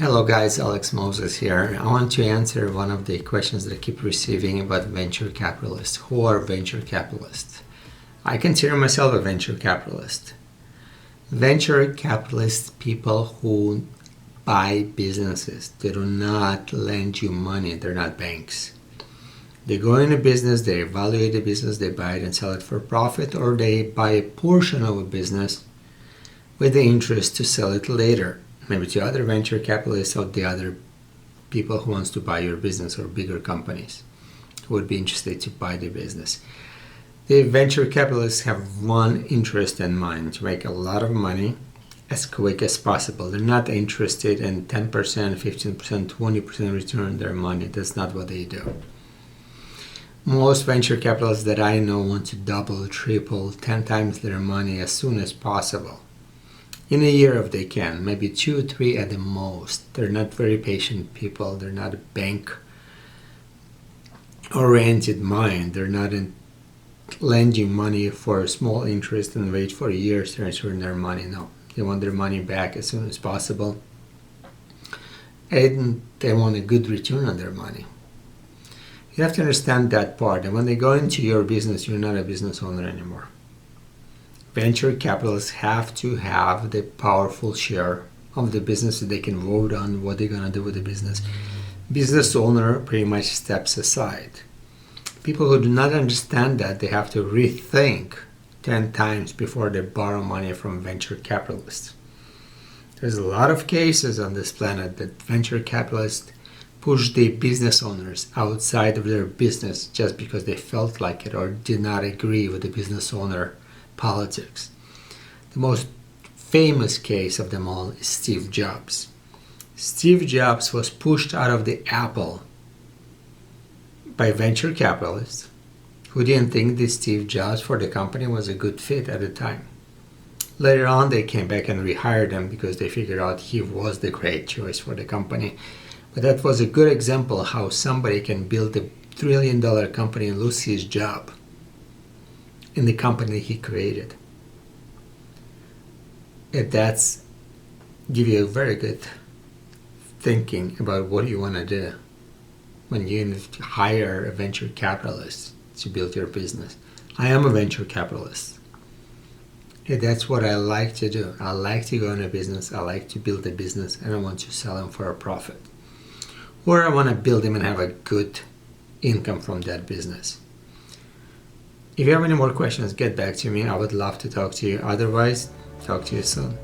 Hello guys, Alex Moses here. I want to answer one of the questions that I keep receiving about venture capitalists. Who are venture capitalists? I consider myself a venture capitalist. Venture capitalists, people who buy businesses. They do not lend you money. They're not banks. They go into business, they evaluate the business, they buy it and sell it for profit, or they buy a portion of a business with the interest to sell it later. Maybe to other venture capitalists or the other people who wants to buy your business or bigger companies who would be interested to buy the business. The venture capitalists have one interest in mind: to make a lot of money as quick as possible. They're not interested in 10%, 15%, 20% return on their money. That's not what they do. Most venture capitalists that I know want to double, triple, 10 times their money as soon as possible. In a year if they can, maybe 2 or 3 at the most. They're not very patient people. They're not a bank-oriented mind. They're not lending money for a small interest and wait for years to return their money. No, they want their money back as soon as possible. And they want a good return on their money. You have to understand that part. And when they go into your business, you're not a business owner anymore. Venture capitalists have to have the powerful share of the business so they can vote on what they're going to do with the business. Business owner pretty much steps aside. People who do not understand that, they have to rethink 10 times before they borrow money from venture capitalists. There's a lot of cases on this planet that venture capitalists push the business owners outside of their business just because they felt like it or did not agree with the business owner politics. The most famous case of them all is Steve Jobs. Steve Jobs was pushed out of the Apple by venture capitalists who didn't think that Steve Jobs for the company was a good fit at the time. Later on, they came back and rehired him because they figured out he was the great choice for the company. But that was a good example of how somebody can build a $1 trillion company and lose his job in the company he created. And that's give you a very good thinking about what you want to do when you hire a venture capitalist to build your business. I am a venture capitalist. And that's what I like to do. I like to go into business. I like to build a business and I want to sell them for a profit. Or I want to build them and have a good income from that business. If you have any more questions, get back to me. I would love to talk to you. Otherwise, talk to you soon.